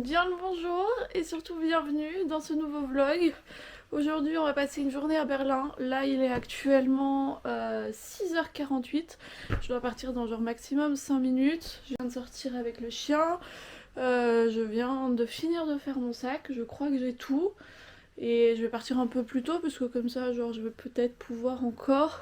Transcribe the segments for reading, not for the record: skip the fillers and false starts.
Bien le bonjour et surtout bienvenue dans ce nouveau vlog. Aujourd'hui on va passer une journée à Berlin. Là il est actuellement 6h48. Je dois partir dans genre maximum 5 minutes. Je viens de sortir avec le chien. Je viens de finir de faire mon sac. Je crois que j'ai tout. Et je vais partir un peu plus tôt parce que comme ça genre je vais peut-être pouvoir encore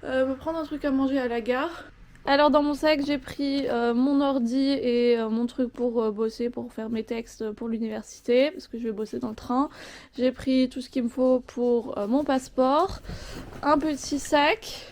me prendre un truc à manger à la gare. Alors dans mon sac j'ai pris mon ordi et mon truc pour bosser, pour faire mes textes pour l'université, parce que je vais bosser dans le train. J'ai pris tout ce qu'il me faut pour mon passeport, un petit sac,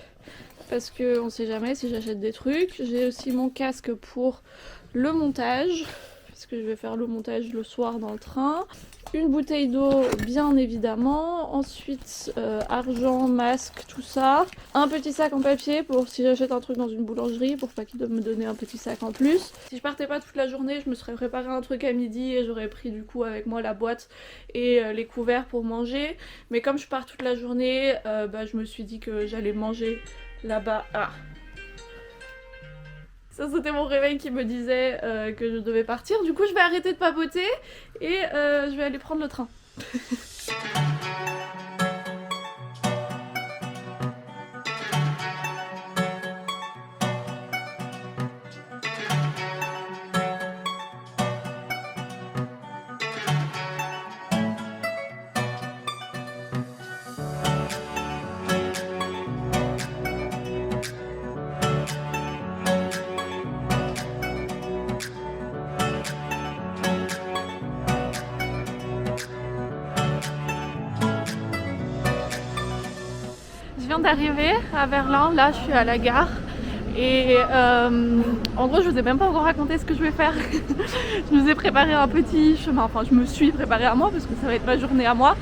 parce qu'on sait jamais si j'achète des trucs. J'ai aussi mon casque pour le montage, parce que je vais faire le montage le soir dans le train. Une bouteille d'eau bien évidemment, ensuite argent, masque, tout ça. Un petit sac en papier pour si j'achète un truc dans une boulangerie, pour pas qu'ils doivent me donner un petit sac en plus. Si je partais pas toute la journée, je me serais préparé un truc à midi et j'aurais pris du coup avec moi la boîte et les couverts pour manger. Mais comme je pars toute la journée, je me suis dit que j'allais manger là-bas. Ah, ça c'était mon réveil qui me disait que je devais partir. Du coup je vais arrêter de papoter et je vais aller prendre le train. Je viens d'arriver à Berlin, là je suis à la gare et en gros je vous ai même pas encore raconté ce que je vais faire. Je nous ai préparé un petit chemin, enfin je me suis préparé à moi parce que ça va être ma journée à moi.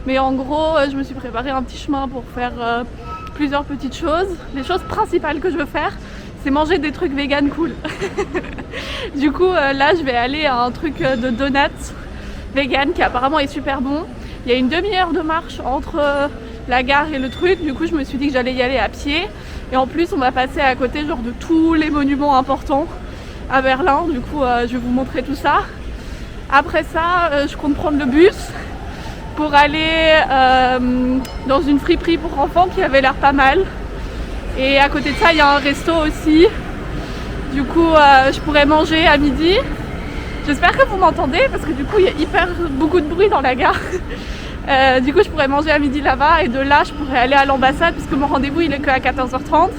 Mais en gros je me suis préparé un petit chemin pour faire plusieurs petites choses. Les choses principales que je veux faire c'est manger des trucs vegan cool. Du coup là je vais aller à un truc de donuts vegan qui apparemment est super bon. Il y a une demi-heure de marche entre la gare et le truc, du coup je me suis dit que j'allais y aller à pied et en plus on va passer à côté genre de tous les monuments importants à Berlin, du coup je vais vous montrer tout ça. Après ça je compte prendre le bus pour aller dans une friperie pour enfants qui avait l'air pas mal et à côté de ça il y a un resto aussi, du coup je pourrais manger à midi. J'espère que vous m'entendez parce que du coup il y a hyper beaucoup de bruit dans la gare. Du coup je pourrais manger à midi là-bas et de là je pourrais aller à l'ambassade puisque mon rendez-vous il est que à 14h30.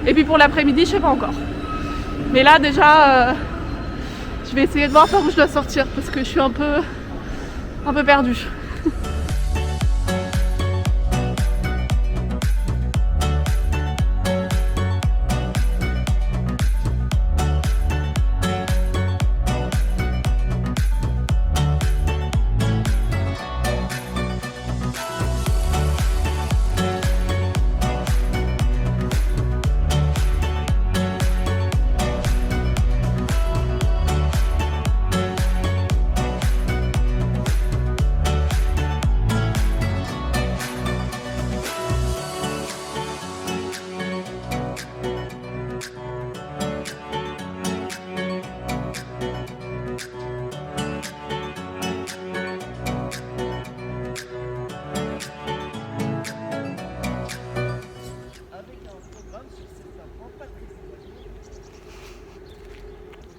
Et puis pour l'après-midi je sais pas encore. Mais là déjà je vais essayer de voir par où je dois sortir parce que je suis un peu perdue.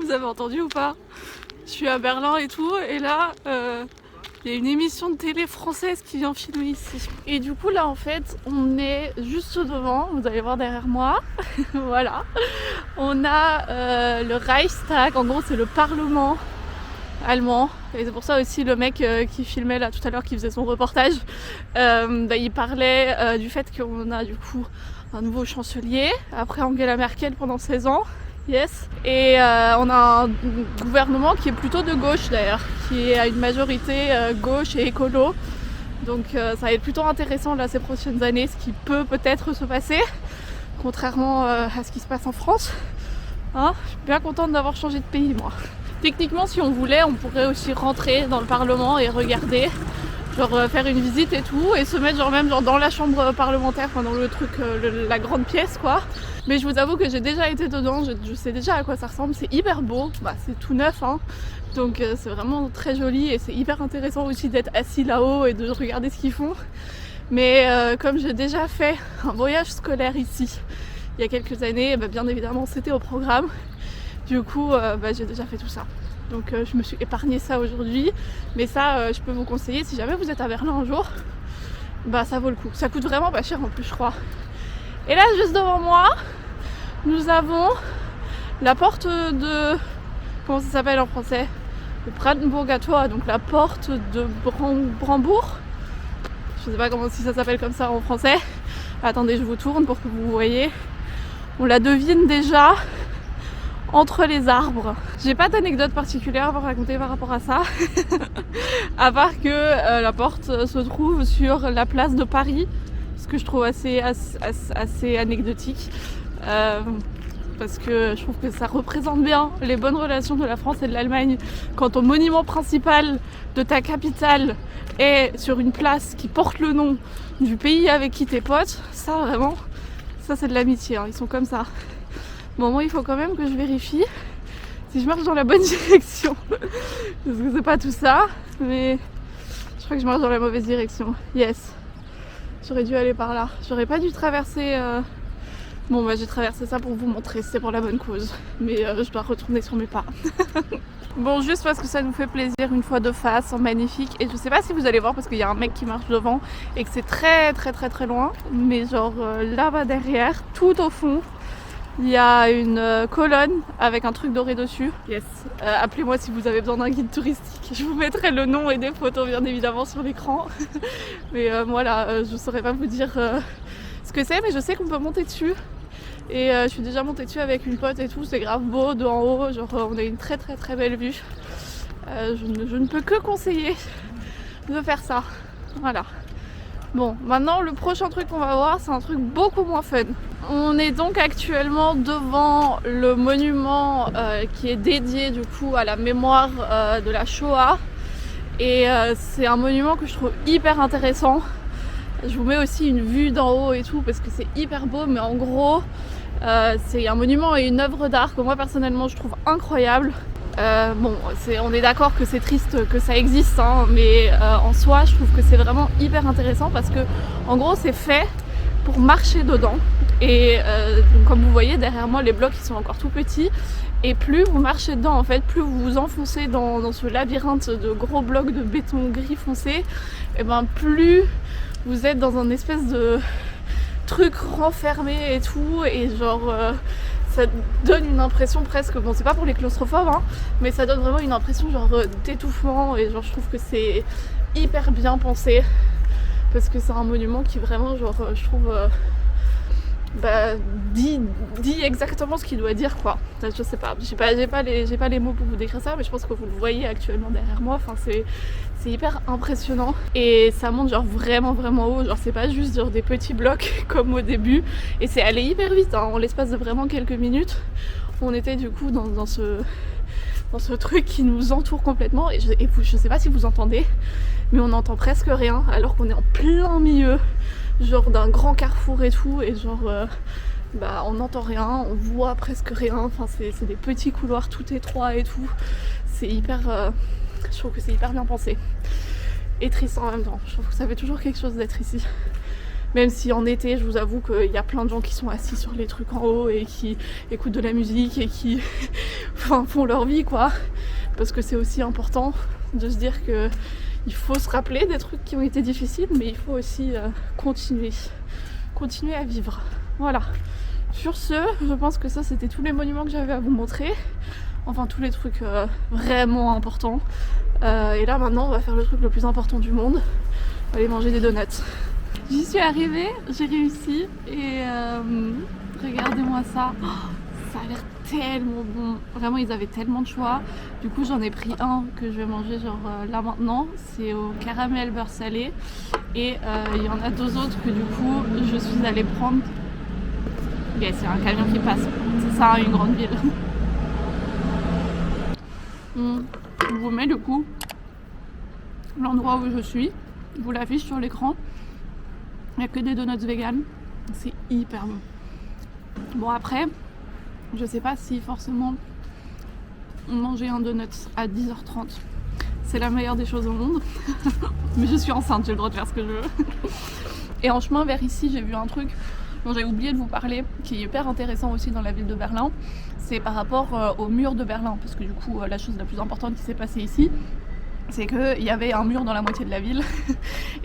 Vous avez entendu ou pas? Je suis à Berlin et tout, et là, il y a une émission de télé française qui vient filmer ici. Et du coup, là, en fait, on est juste devant, vous allez voir derrière moi, voilà. On a le Reichstag, en gros, c'est le Parlement allemand. Et c'est pour ça aussi le mec qui filmait là tout à l'heure, qui faisait son reportage, il parlait du fait qu'on a du coup un nouveau chancelier, après Angela Merkel pendant 16 ans. Yes. Et on a un gouvernement qui est plutôt de gauche d'ailleurs, qui a une majorité gauche et écolo. Donc ça va être plutôt intéressant là ces prochaines années, ce qui peut peut-être se passer, contrairement à ce qui se passe en France. Hein, je suis bien contente d'avoir changé de pays moi. Techniquement si on voulait, on pourrait aussi rentrer dans le Parlement et regarder. Genre faire une visite et tout, et se mettre genre même genre dans la chambre parlementaire, enfin dans le truc, la grande pièce quoi. Mais je vous avoue que j'ai déjà été dedans, je sais déjà à quoi ça ressemble, c'est hyper beau, bah c'est tout neuf hein. Donc c'est vraiment très joli et c'est hyper intéressant aussi d'être assis là-haut et de regarder ce qu'ils font. Mais comme j'ai déjà fait un voyage scolaire ici il y a quelques années, bah, bien évidemment c'était au programme. Du coup bah, j'ai déjà fait tout ça. Donc je me suis épargné ça aujourd'hui. Mais ça je peux vous conseiller si jamais vous êtes à Berlin un jour. Bah ça vaut le coup. Ça coûte vraiment pas cher en plus je crois. Et là juste devant moi, nous avons la porte de... Comment ça s'appelle en français? Le Brandenburger Tor, donc la porte de Brandebourg. Je sais pas comment si ça s'appelle comme ça en français. Attendez, je vous tourne pour que vous voyez. On la devine déjà entre les arbres. J'ai pas d'anecdote particulière à vous raconter par rapport à ça. À part que la porte se trouve sur la place de Paris. Ce que je trouve assez anecdotique. Parce que je trouve que ça représente bien les bonnes relations de la France et de l'Allemagne quand ton monument principal de ta capitale est sur une place qui porte le nom du pays avec qui t'es potes. Ça vraiment, ça c'est de l'amitié, hein. Ils sont comme ça. Bon moi il faut quand même que je vérifie si je marche dans la bonne direction. Parce que c'est pas tout ça, mais je crois que je marche dans la mauvaise direction. Yes, j'aurais dû aller par là. J'aurais pas dû traverser... Bon bah j'ai traversé ça pour vous montrer, c'est pour la bonne cause. Mais je dois retourner sur mes pas. Bon juste parce que ça nous fait plaisir une fois de face, magnifique. Et je sais pas si vous allez voir parce qu'il y a un mec qui marche devant et que c'est très loin. Mais genre là-bas derrière, tout au fond, il y a une colonne avec un truc doré dessus. Yes. Appelez-moi si vous avez besoin d'un guide touristique. Je vous mettrai le nom et des photos bien évidemment sur l'écran. Mais moi là, je saurais pas vous dire ce que c'est, mais je sais qu'on peut monter dessus. Et je suis déjà montée dessus avec une pote et tout, c'est grave beau de en haut, genre on a une très belle vue. Je ne peux que conseiller de faire ça. Voilà. Bon, maintenant le prochain truc qu'on va voir, c'est un truc beaucoup moins fun. On est donc actuellement devant le monument qui est dédié du coup à la mémoire de la Shoah. Et c'est un monument que je trouve hyper intéressant. Je vous mets aussi une vue d'en haut et tout parce que c'est hyper beau, mais en gros c'est un monument et une œuvre d'art que moi personnellement je trouve incroyable. Bon, on est d'accord que c'est triste que ça existe, hein, mais en soi je trouve que c'est vraiment hyper intéressant parce que en gros c'est fait pour marcher dedans. Et donc, comme vous voyez derrière moi les blocs ils sont encore tout petits. Et plus vous marchez dedans en fait, plus vous vous enfoncez dans ce labyrinthe de gros blocs de béton gris foncé, et ben plus vous êtes dans un espèce de truc renfermé et tout, et genre ça donne une impression presque, bon c'est pas pour les claustrophobes hein, mais ça donne vraiment une impression genre d'étouffement, et genre je trouve que c'est hyper bien pensé parce que c'est un monument qui vraiment genre je trouve dit exactement ce qu'il doit dire quoi. Je sais pas, j'ai pas les mots pour vous décrire ça, mais je pense que vous le voyez actuellement derrière moi. Enfin c'est hyper impressionnant et ça monte genre vraiment haut, genre c'est pas juste genre des petits blocs comme au début, et c'est allé hyper vite hein. En l'espace de vraiment quelques minutes on était du coup dans ce truc qui nous entoure complètement, et je sais pas si vous entendez, mais on n'entend presque rien alors qu'on est en plein milieu genre d'un grand carrefour et tout, et genre on n'entend rien, on voit presque rien, enfin c'est des petits couloirs tout étroits et tout, c'est hyper je trouve que c'est hyper bien pensé et triste en même temps. Je trouve que ça fait toujours quelque chose d'être ici, même si en été je vous avoue qu'il y a plein de gens qui sont assis sur les trucs en haut et qui écoutent de la musique et qui enfin, font leur vie quoi, parce que c'est aussi important de se dire que il faut se rappeler des trucs qui ont été difficiles, mais il faut aussi continuer à vivre. Voilà. Sur ce, je pense que ça c'était tous les monuments que j'avais à vous montrer. Enfin tous les trucs vraiment importants. Et là maintenant on va faire le truc le plus important du monde. On va aller manger des donuts. J'y suis arrivée, j'ai réussi, et regardez-moi ça. Oh, ça a l'air tellement bon, vraiment ils avaient tellement de choix. Du coup j'en ai pris un que je vais manger genre là maintenant, c'est au caramel beurre salé, et il y en a deux autres que du coup je suis allée prendre. Okay, c'est un camion qui passe, c'est ça une grande ville. Je vous mets du coup l'endroit où je suis. Je vous l'affiche sur l'écran. Il n'y a que des donuts vegan. C'est hyper bon. Bon après, je sais pas si forcément manger un donut à 10h30 c'est la meilleure des choses au monde. Mais je suis enceinte, j'ai le droit de faire ce que je veux. Et en chemin vers ici, j'ai vu un truc dont j'ai oublié de vous parler, qui est hyper intéressant aussi dans la ville de Berlin. C'est par rapport au mur de Berlin, parce que du coup, la chose la plus importante qui s'est passée ici, c'est qu'il y avait un mur dans la moitié de la ville.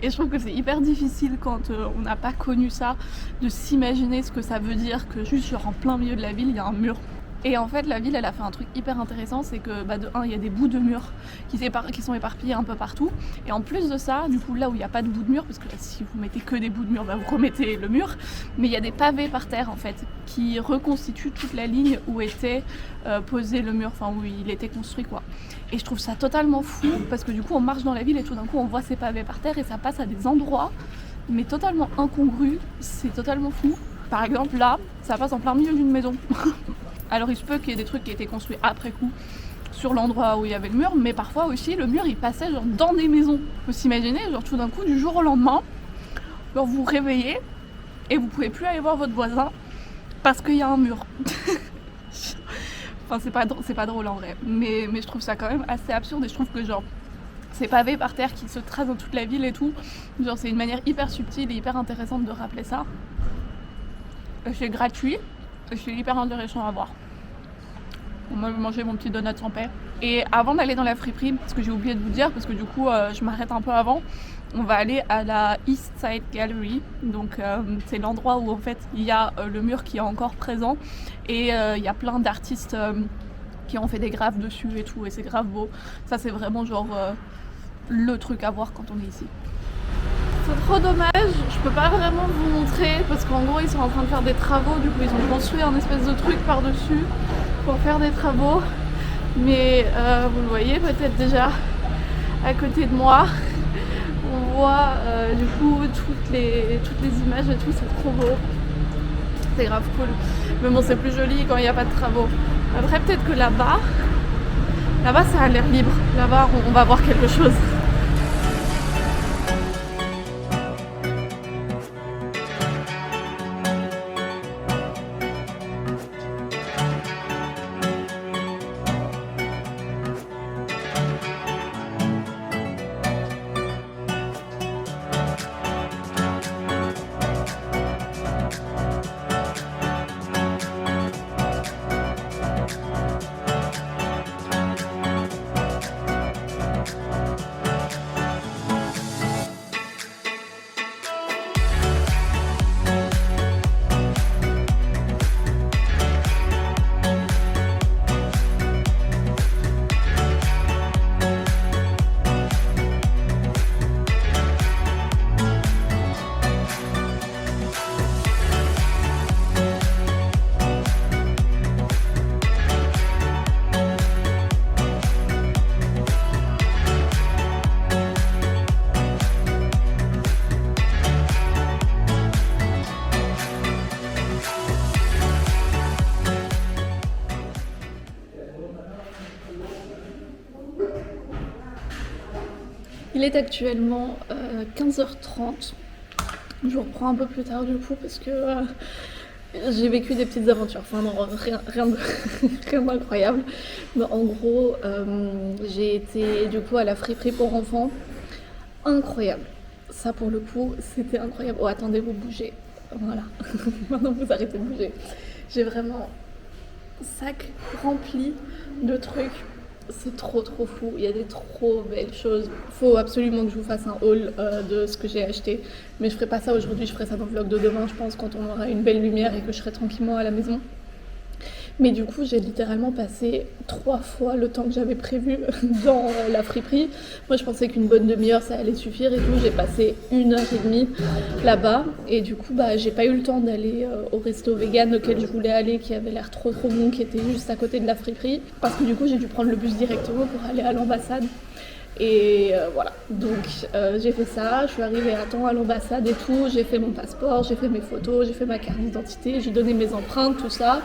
Et je trouve que c'est hyper difficile quand on n'a pas connu ça, de s'imaginer ce que ça veut dire que juste genre en plein milieu de la ville, il y a un mur. Et en fait, la ville, elle a fait un truc hyper intéressant, c'est que de un, il y a des bouts de murs qui sont éparpillés un peu partout. Et en plus de ça, du coup, là où il n'y a pas de bout de mur, parce que là, si vous mettez que des bouts de mur, vous remettez le mur, mais il y a des pavés par terre en fait, qui reconstituent toute la ligne où était posé le mur, enfin où il était construit quoi. Et je trouve ça totalement fou, parce que du coup, on marche dans la ville et tout d'un coup, on voit ces pavés par terre et ça passe à des endroits, mais totalement incongrus, c'est totalement fou. Par exemple, là, ça passe en plein milieu d'une maison. Alors il se peut qu'il y ait des trucs qui aient été construits après coup sur l'endroit où il y avait le mur, mais parfois aussi le mur il passait genre dans des maisons. Faut s'imaginer, genre tout d'un coup du jour au lendemain, genre vous vous réveillez et vous pouvez plus aller voir votre voisin parce qu'il y a un mur. Enfin c'est pas drôle en vrai, mais je trouve ça quand même assez absurde et je trouve que genre ces pavés par terre qui se tracent dans toute la ville et tout, genre c'est une manière hyper subtile et hyper intéressante de rappeler ça. C'est gratuit. C'est hyper intéressant à voir. Moi, je vais manger mon petit donut en paix. Et avant d'aller dans la friperie, parce que j'ai oublié de vous dire, parce que du coup, je m'arrête un peu avant, on va aller à la East Side Gallery. Donc, c'est l'endroit où en fait il y a le mur qui est encore présent et il y a plein d'artistes qui ont fait des graphes dessus et tout, et c'est grave beau. Ça, c'est vraiment genre le truc à voir quand on est ici. C'est trop dommage, je peux pas vraiment vous montrer parce qu'en gros ils sont en train de faire des travaux, du coup ils ont construit un espèce de truc par-dessus pour faire des travaux. Mais vous le voyez peut-être déjà à côté de moi, on voit du coup toutes les images et tout, c'est trop beau. C'est grave cool. Mais bon c'est plus joli quand il n'y a pas de travaux. Après peut-être que là-bas ça a l'air libre, là-bas on va voir quelque chose. Il est actuellement 15h30. Je vous reprends un peu plus tard du coup parce que j'ai vécu des petites aventures. Enfin non, rien d'incroyable. Mais en gros, j'ai été du coup à la friperie pour enfants. Incroyable. Ça pour le coup, c'était incroyable. Oh attendez, vous bougez. Voilà. Maintenant vous arrêtez de bouger. J'ai vraiment sac rempli de trucs. C'est trop fou, il y a des trop belles choses. Faut absolument que je vous fasse un haul de ce que j'ai acheté. Mais je ferai pas ça aujourd'hui, je ferai ça dans le vlog de demain, je pense, quand on aura une belle lumière et que je serai tranquillement à la maison. Mais du coup, j'ai littéralement passé 3 fois le temps que j'avais prévu dans la friperie. Moi, je pensais qu'une bonne demi-heure, ça allait suffire et tout. J'ai passé 1h30 là-bas. Et du coup, j'ai pas eu le temps d'aller au resto vegan auquel je voulais aller, qui avait l'air trop bon, qui était juste à côté de la friperie. Parce que du coup, j'ai dû prendre le bus directement pour aller à l'ambassade. Et voilà, donc j'ai fait ça, je suis arrivée à temps à l'ambassade et tout, j'ai fait mon passeport, j'ai fait mes photos, j'ai fait ma carte d'identité, j'ai donné mes empreintes, tout ça.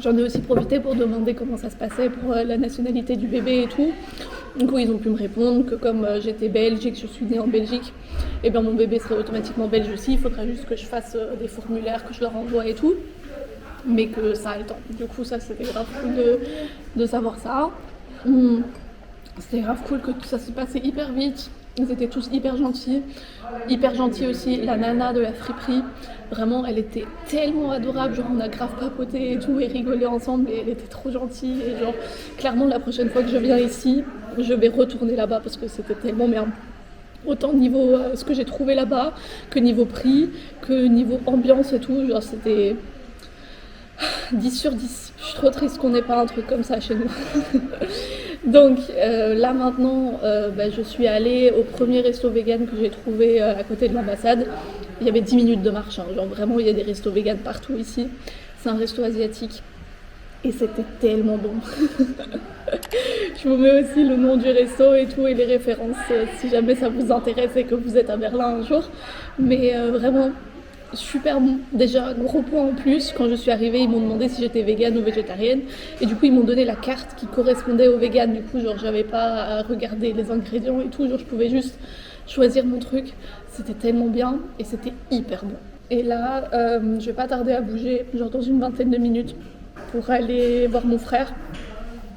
J'en ai aussi profité pour demander comment ça se passait pour la nationalité du bébé et tout. Du coup ils ont pu me répondre que comme j'étais belge et que je suis née en Belgique, et bien mon bébé serait automatiquement belge aussi, il faudrait juste que je fasse des formulaires, que je leur envoie et tout, mais que ça a le temps. Du coup ça c'était grave cool de savoir ça. C'était grave cool que tout ça se passait hyper vite. Ils étaient tous hyper gentils. Hyper gentils aussi. La nana de la friperie, vraiment, elle était tellement adorable. Genre, on a grave papoté et tout et rigolé ensemble. Et elle était trop gentille. Et genre, clairement, la prochaine fois que je viens ici, je vais retourner là-bas parce que c'était tellement bien. Autant niveau ce que j'ai trouvé là-bas, que niveau prix, que niveau ambiance et tout. Genre, c'était 10 sur 10. Je suis trop triste qu'on n'ait pas un truc comme ça chez nous. Donc là maintenant, je suis allée au premier resto vegan que j'ai trouvé à côté de l'ambassade. Il y avait 10 minutes de marche, hein. Genre vraiment il y a des restos vegan partout ici. C'est un resto asiatique et c'était tellement bon. Je vous mets aussi le nom du resto et tout et les références si jamais ça vous intéresse et que vous êtes à Berlin un jour. Mais vraiment super bon. Déjà, gros point en plus, quand je suis arrivée, ils m'ont demandé si j'étais végane ou végétarienne. Et du coup, ils m'ont donné la carte qui correspondait au vegan. Du coup, genre, j'avais pas à regarder les ingrédients et tout. Genre, je pouvais juste choisir mon truc. C'était tellement bien et c'était hyper bon. Et là, je vais pas tarder à bouger, genre dans une vingtaine de minutes, pour aller voir mon frère.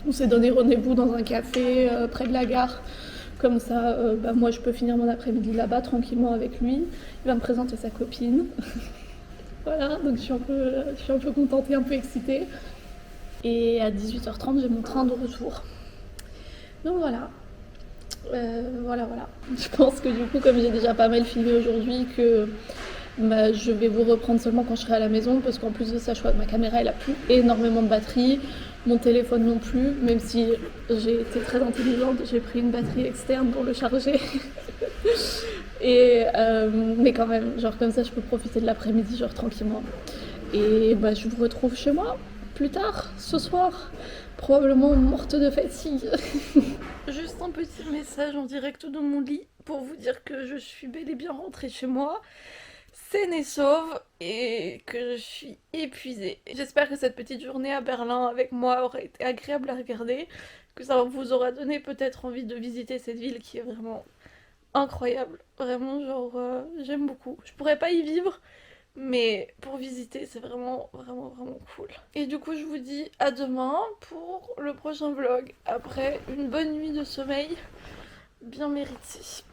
On s'est donné rendez-vous dans un café près de la gare. Comme ça, moi je peux finir mon après-midi là-bas tranquillement avec lui. Il va me présenter sa copine. Voilà, donc je suis un peu contente et un peu excitée. Et à 18h30, j'ai mon train de retour. Donc voilà. Voilà. Je pense que du coup, comme j'ai déjà pas mal filmé aujourd'hui, que je vais vous reprendre seulement quand je serai à la maison, parce qu'en plus de ça, je crois que ma caméra elle a plus énormément de batterie, mon téléphone non plus, même si j'ai été très intelligente, j'ai pris une batterie externe pour le charger. Mais quand même, genre comme ça, je peux profiter de l'après-midi, genre tranquillement. Et je vous retrouve chez moi plus tard, ce soir, probablement morte de fatigue. Juste un petit message en direct de mon lit pour vous dire que je suis bel et bien rentrée chez moi, saine et sauve, et que je suis épuisée. J'espère que cette petite journée à Berlin avec moi aura été agréable à regarder, que ça vous aura donné peut-être envie de visiter cette ville qui est vraiment incroyable. Vraiment, genre, j'aime beaucoup. Je pourrais pas y vivre, mais pour visiter, c'est vraiment cool. Et du coup, je vous dis à demain pour le prochain vlog, après une bonne nuit de sommeil bien méritée.